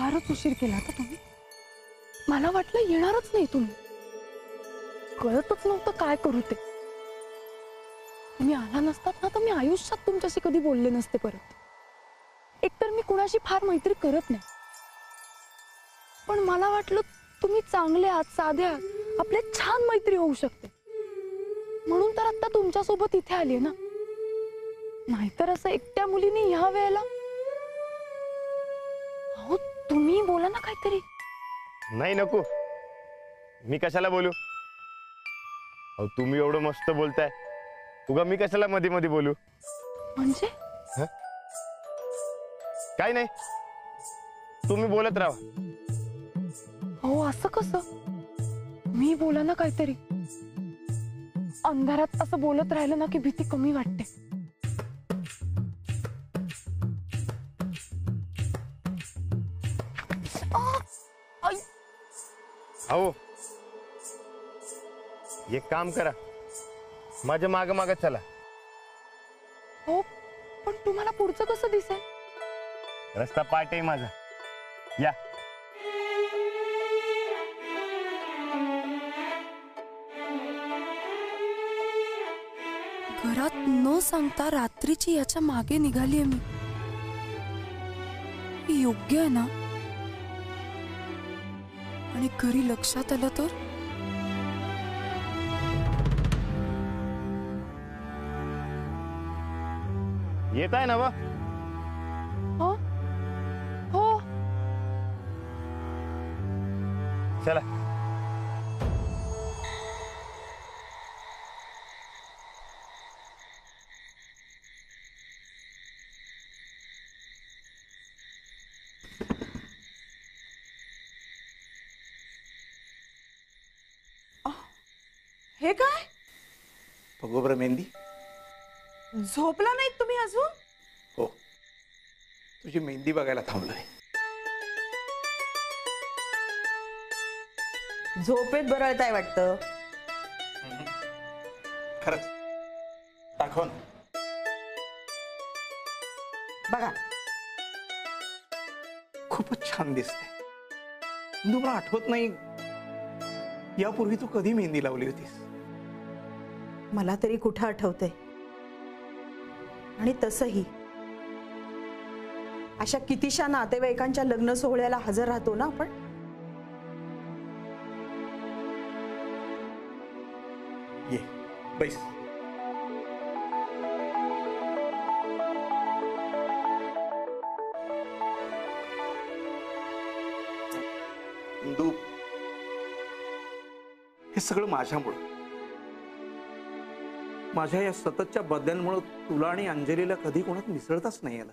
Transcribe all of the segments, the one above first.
फारच उशीर केला का तुम्ही? मला वाटलं येणारच नाही तुम्ही. कळतच नव्हतं काय करू ते. तुम्ही आला नसतात ना तर मी आयुष्यात तुमच्याशी कधी बोलले नसते परत. एकतर मी कुणाशी फार मैत्री करत नाही, पण मला वाटलं तुम्ही चांगले आहात, साधे आहात, आपले छान मैत्री होऊ शकते म्हणून तर आता तुमच्या सोबत इथे आली ना. नाहीतर असं एकट्या मुलीने ह्या वेळेला. अहो तुम्ही बोला ना काहीतरी. नाही नको, मी कशाला बोलू? अहो तुम्ही एवढं मस्त बोलताय, उगा मी कशाला मध्ये मध्ये बोलू? म्हणजे काय नाही, तुम्ही बोलत राहा. हो असं कसं? मी बोला ना काहीतरी. अंधारात असं बोलत राहिलं ना की भीती कमी वाटते. अहो एक काम करा, माझ्या माग माग चला. हो पण तुम्हाला पुढचं कसं दिसेल? रस्ता पाठ आहे माझा, या. घरात न सांगता रात्रीची याच्या मागे निघालीये मी. ही योग्य आहे ना? आणि घरी लक्षात आलं तर? येत आहे ना वा? हो हो चला. हे काय? बघू बरं मेहंदी. झोपला नाहीत तुम्ही अजून? हो, तुझी मेहंदी बघायला थांबलोय. झोपेत बरळताय वाटतं. खरंच दाखव ना. बघा खूपच छान दिसते. मला आठवत नाही यापूर्वी तू कधी मेहंदी लावली होतीस. मला तरी कुठं आठवतंय. आणि तसंही अशा कितीशा नातेवाईकांच्या लग्न सोहळ्याला हजर राहतो ना आपण. ये बैस. इंदू, हे सगळं माझ्यामुळं, माझ्या या सततच्या बदल्यांमुळे तुला आणि अंजलीला कधी कोणात मिसळताच नाही आलं.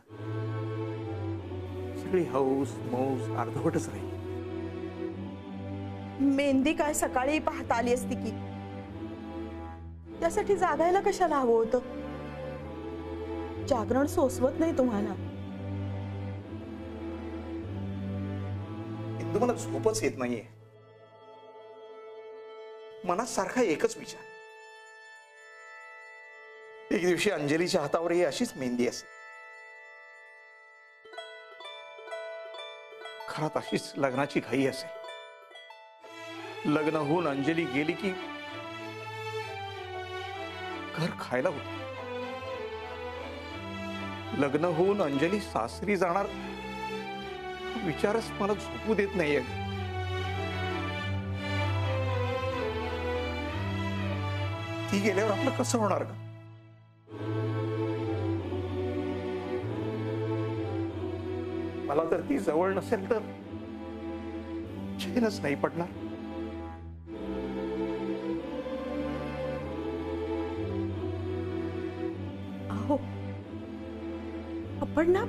सगळी हौस मौस अर्धवटच राहील. मेहंदी काय सकाळी पाहता आली असती की. त्यासाठी जागायला कशाला हवं होतं? जागरण सोसवत नाही तुम्हाला. इंदू, मला झोपच येत नाहीये. मनात सारखा एकच विचार, एक दिवशी अंजलीच्या हातावर ही अशीच मेहंदी असेल. खरात अशीच लग्नाची घाई असेल. लग्न होऊन अंजली गेली की घर खायला होत. लग्न होऊन अंजली सासरी जाणार विचारच मला झोपू देत नाहीये. ती गेल्यावर आपलं कसं होणार का? मला तर ती जवळ नसेल तर चैनच नाही पडणार. अहो आपण ना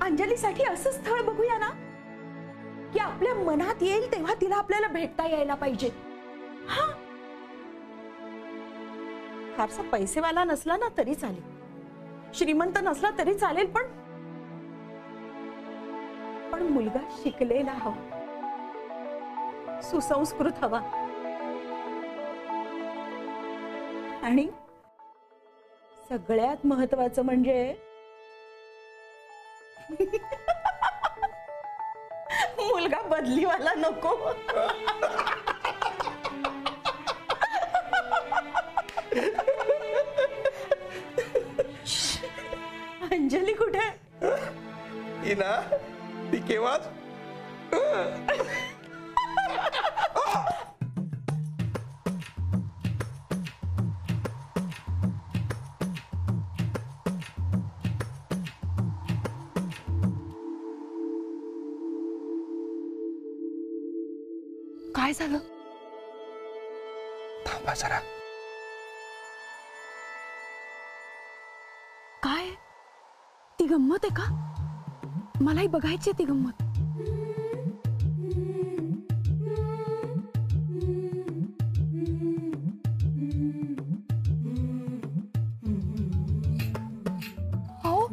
अंजलीसाठी असं स्थळ बघूया ना की आपल्या मनात येईल तेव्हा तिला आपल्याला भेटता यायला पाहिजे. हा, फारसा पैसेवाला नसला ना तरी चालेल, श्रीमंत नसला तरी चालेल, पण मुलगा शिकलेला हवा, सुसंस्कृत हवा. आणि सगळ्यात महत्त्वाचं म्हणजे बदलीवाला नको. अंजली कुठे? ही ना ती केव्हाच काय झालं? थांबा जरा. काय ती गंमत आहे का? मलाही बघायची आहे ती गंमत. अहो,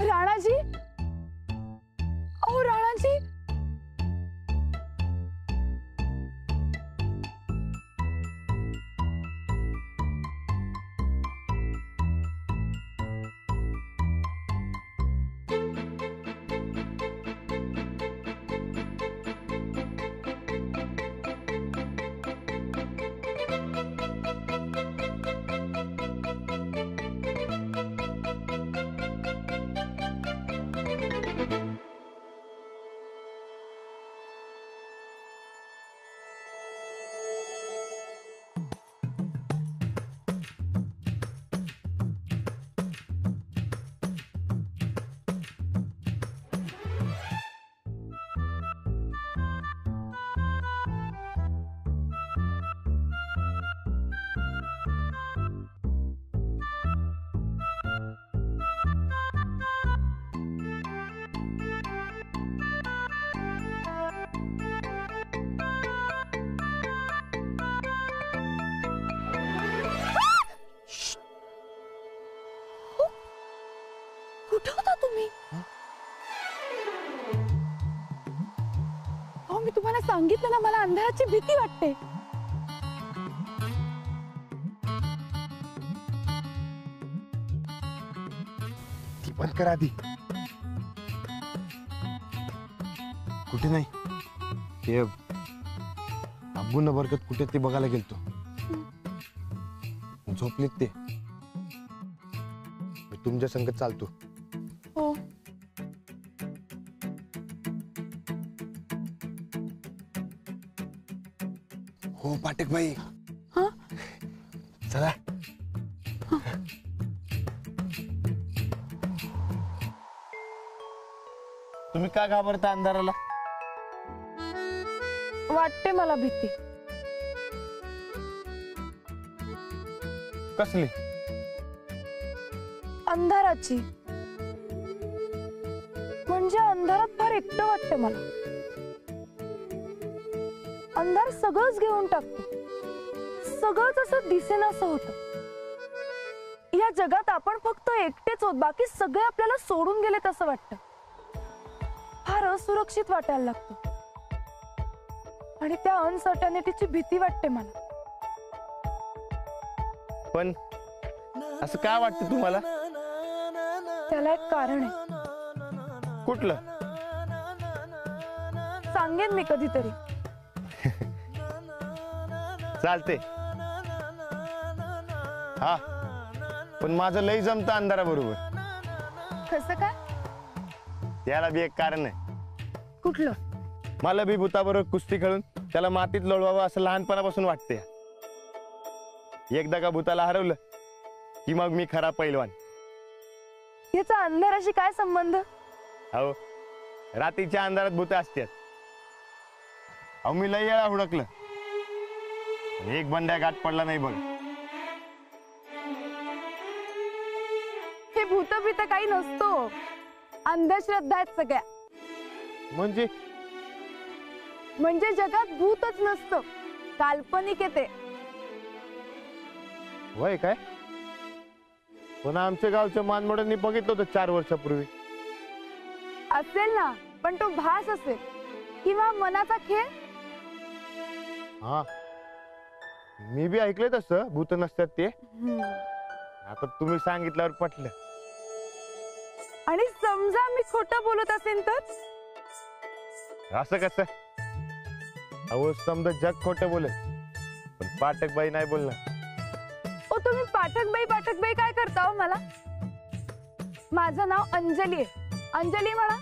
राणाजी, अहो राणाजी, कुठे होता तुम्ही? अहो मी तुम्हाला सांगितलं ना, मला अंधाराची भीती वाटते. ती बंद कर आधी. कुठे नाही ते अब्बू न बरकत कुठे ते बघायला गेलतो. झोपलीत ते. मी तुमच्या संगत चालतो. हो. हो पाठक भाई. हा? चला. तुम्ही का घाबरता अंधाराला? वाटते मला भीती. कसली? अंधाराची. म्हणजे अंधारात फार एकटं वाटतं मला. अंधार सगळंच घेऊन टाकतो. सगळंच असं दिसेनासं होतं. या जगात आपण फक्त एकटेच होत, बाकी सगळे आपल्याला सोडून गेलेत असं वाटतं. फार असुरक्षित वाटायला लागतं. आणि त्या अनसर्टनिटीची भीती वाटते मला. पण असं काय वाटतं तुम्हाला? त्याला एक कारण आहे. कुठलं? सांगेन मी कधीतरी. चालते. हा, पण माझं लय जमतं अंधाराबरोबर. कसं काय? त्याला बी एक कारण आहे. कुठलं? मला बी भूताबरोबर कुस्ती खेळून त्याला मातीत लोळवावं असं लहानपणापासून वाटते. एकदा का भूताला हरवलं की मग मी खरा पैलवान. याचा अंधाराशी काय संबंध? हो, रात्रीच्या अंधारात भूत असतात. अहो मी लय वेळा हुडकलं, पण एक बंड्या गाठ पडला नाही बघ. हे भूत भीत काही नसतो. अंधश्रद्धा आहेत सगळ्या. म्हणजे जगात भूतच नसतं, काल्पनिक आहे ते. वय काय? पण आमच्या गावच्या मानमोड्यांनी बघितलं होतं 4 वर्षापूर्वी. असेल ना, पण तो भास असेल किंवा मनाचा खेळ. हा, मी बी ऐकलंय तसं भूत नसतात ते. आता तुम्ही सांगितल्यावर पटलं. आणि समजा मी खोटं बोलत असेल तर? असं कसं? अहो समजा जग खोटं बोलेल, पण पाठकबाई नाही बोलणार. ओ तुम्ही पाठकबाई काय करता हो मला? माझं नाव अंजली आहे. अंजली म्हणा.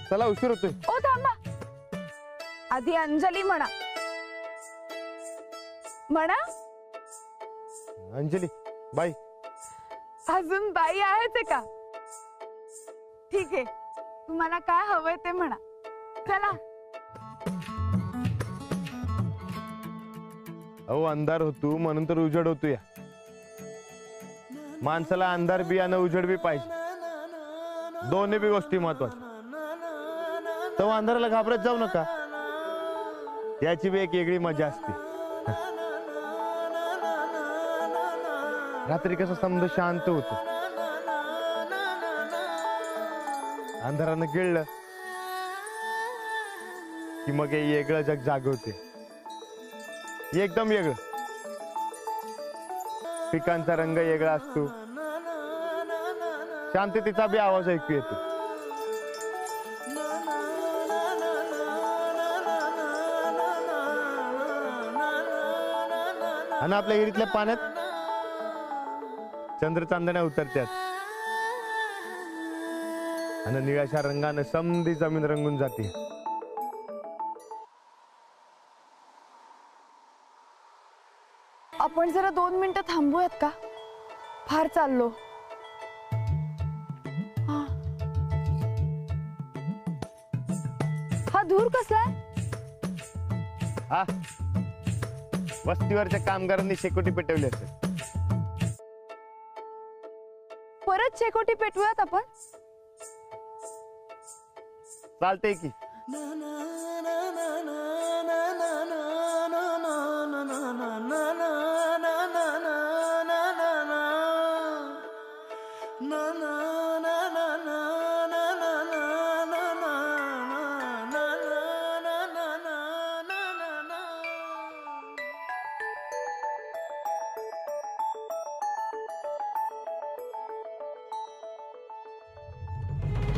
चला उशीर होतोय. ओ थांबा, आधी अंजली म्हणा. म्हणा. अंजली बाई. अजून बाई आहेच आहे का? ठीक आहे, तुम्हाला काय हवंय ते म्हणा. चला. अहो अंधार होतो म्हणून तर उजेड होतो. या माणसाला अंधार बी आणि उजेड बी पाहिजे. दोन्ही बी गोष्टी महत्वाच्या. तेव्हा अंधाराला घाबरत जाऊ नका. याची बी एक वेगळी मजा असते. रात्री कसं समज शांत होत, अंधारानं गिळलं की मग हे वेगळं जग जागवते. एकदम वेगळं. पिकांचा रंग वेगळा असतो. शांततेचा बी आवाज ऐकू येतो. आणि आपल्या हिरीतल्या पाण्यात चंद्रचांदण्या उतरतात आणि निळ्याच्या रंगाने समधी जमीन रंगून जाते. आपण जरा 2 मिनिटं थांबूयात का? फार चाललो. हा धूर कसलाय? हा, वस्तीवरच्या कामगारांनी शेकोटी पेटवली असेल. परत शेकोटी पेटवूयात आपण. चालतंय की.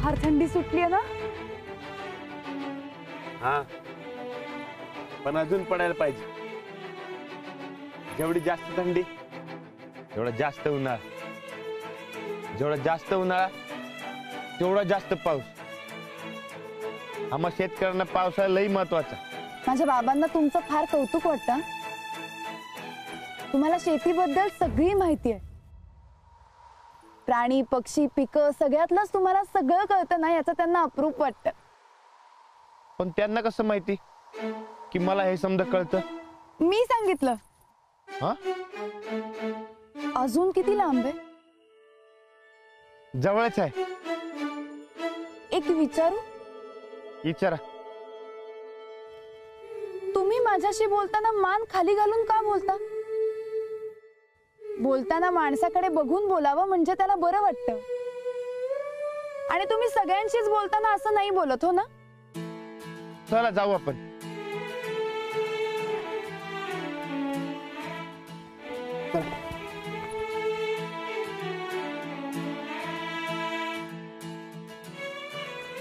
फार थंडी सुटली आहे ना? हा, पण अजून पडायला पाहिजे. जेवढी जास्त थंडी तेवढा जास्त उन्हाळा. जेवढा जास्त उन्हाळा तेवढा जास्त पाऊस. आम्हा शेतकऱ्यांना पावसाळा लई महत्वाचा. माझ्या बाबांना तुमचं फार कौतुक वाटतं. तुम्हाला शेतीबद्दल सगळी माहिती आहे. प्राणी पक्षी पिकं सगळ्यातलंच तुम्हाला सगळं कळतं ना, याचं त्यांना अप्रूप वाटतं. पण त्यांना कसं माहिती की मला हे समजा कळतं? मी सांगितलं. हा, अजून किती लांब आहे? जवळच आहे. एक विचारू? विचारा. तुम्ही माझ्याशी बोलताना मान खाली घालून का बोलता? बोलताना माणसाकडे बघून बोलावं म्हणजे त्याला बरं वाटतं. आणि तुम्ही सगळ्यांशीच बोलताना असं नाही बोलत हो ना? चला जाऊ आपण.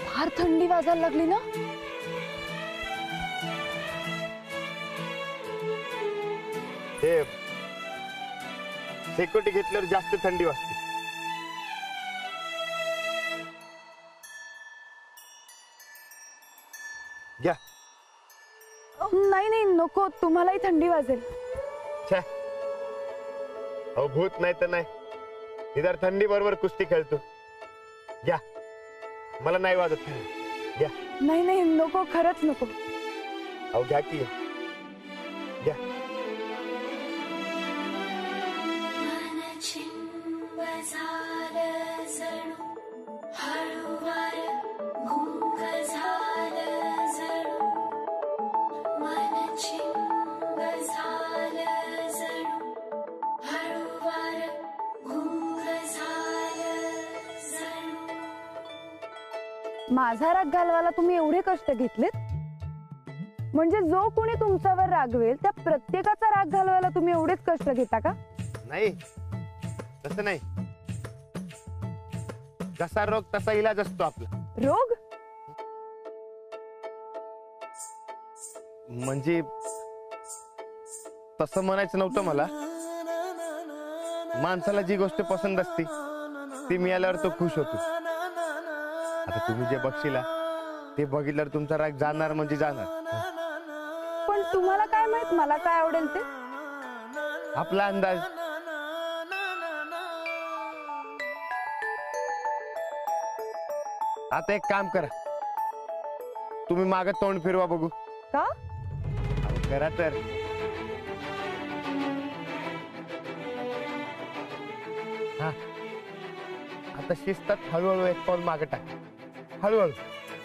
फार थंडी वाजायला लागली ना? हे शेकोटी घेतल्यावर जास्त थंडी वाजते. घ्या. नाही नाही नको, तुम्हालाही थंडी वाजेल. छे, अहो भूत नाही तर नाही, इधर थंडी बरोबर कुस्ती खेळतो. घ्या, मला नाही वाजत. घ्या. नाही नाही नको, खरंच नको. अहो घ्या की. घ्या. माझा राग घालवायला तुम्ही एवढे कष्ट घेतलेत? म्हणजे जो कोणी तुमच्यावर रागवेल त्या प्रत्येकाचा राग घालवायला तुम्ही एवढेच कष्ट घेता का? नाही, तसं नाही. जसा रोग तसा इलाज असतो आपला. रोग? म्हणजे तसं म्हणायचं नव्हतं मला. माणसाला जी गोष्ट पसंत असते ती मिळाल्यावर तो खुश होतो. आता तुम्ही जे बघशीला ते बघितल्यावर तुमचा राग जाणार म्हणजे जाणार. पण तुम्हाला काय माहित मला काय आवडेल ते? आपला अंदाज. आता एक काम करा, तुम्ही मागे तोंड फिरवा बघू. का? अहो, करा तर. हा, आता शिस्तात हळूहळू एक पाऊल मागे टाक. हळूहळू.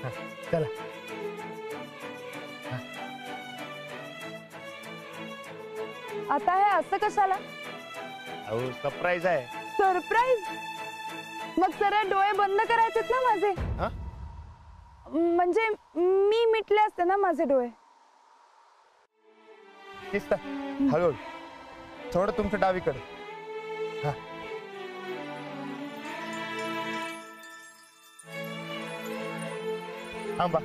हा, चला. आता हे असं कशाला? अहो, सरप्राईज आहे. सरप्राईज? मग सरळ डोळे बंद करायचेत ना माझे? हा? म्हणजे मी मिटले असते ना माझे डोळे. शिस्तात हळूहळू. थोडं तुमच्या डावीकडे. हा, थांबा.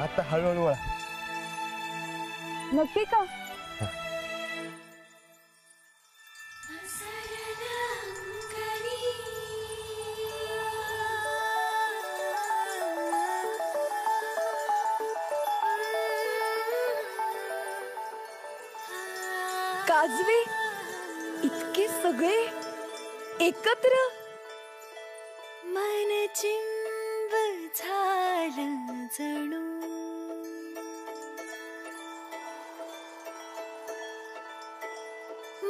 आता हळूहळू वळा. नक्की का? काजवे इतके सगळे एकत्र. मन चिंब झालं जणू,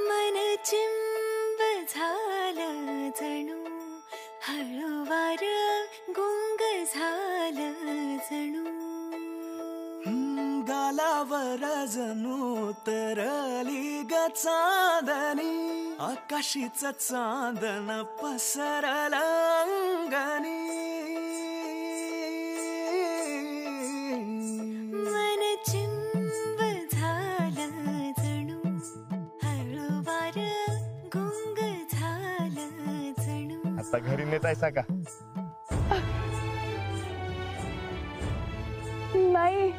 मन चिंब झालं जणू, हळूवार गुंग झालं जणू. गालावर जणू तरली ग चांदणी, आकाशीच चांदण पसरलं अंगणी. मन चिंब झालं जणू, हळूवार गुंग झालं जणू. आता घरी नेतायसा का? नाही,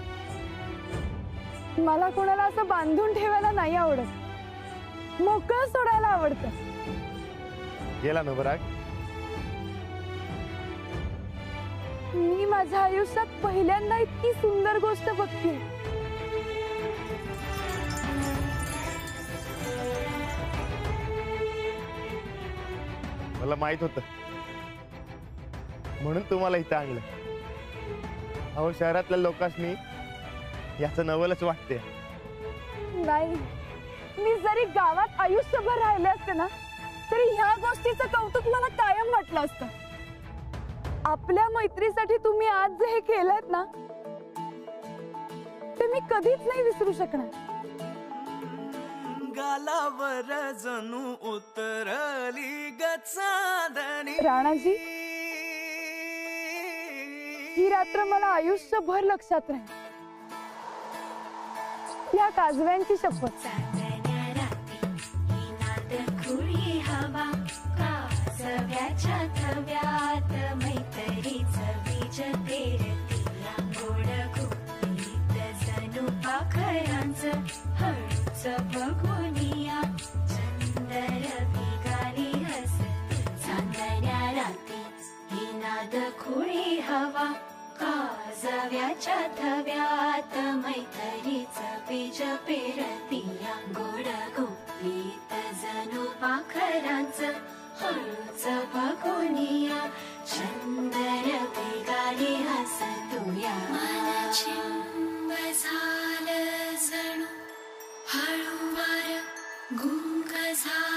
मला कोणाला असं बांधून ठेवायला नाही आवडत. मोकळं सोडायला आवडतं. गेला ना बराग. मी माझ्या आयुष्यात पहिल्यांदा इतकी सुंदर गोष्ट बघते. मला माहित होत म्हणून तुम्हाला इथं आणलं. अहो, शहरातल्या लोकांनी याचं नवलच वाटते. नाही, मी जरी गावात आयुष्यभर राहिले असते ना तरी ह्या गोष्टीचं कौतुक मला कायम वाटलं असतं. आपल्या मैत्रीसाठी तुम्ही आज जे हे केलंत ना ते मी कधीच नाही विसरू शकणार. गालावर जणू उतरली ग चांदणी. राणाजी, ही रात्र मला आयुष्यभर लक्षात राहील. या काजव्यांची शपथ. खुळी हवा काजव्याच्या थव्यात, मैत्रीचं बीज पेरतीला गोड गुपित जणू पाखरांचं हळूच बघूनिया. चंदर भिगारी हसती चांदण्या राती, ही नाद खुळी हवा काजव्याच्या थव्यात, मैत्रीचं बीज पेरतीया गोड गुपित जणू पाखरांचं हळूच बघूनिया. चंदर भिगारी हसतुया. मन चिंब झालं जणू, हळूवार गुंग झालं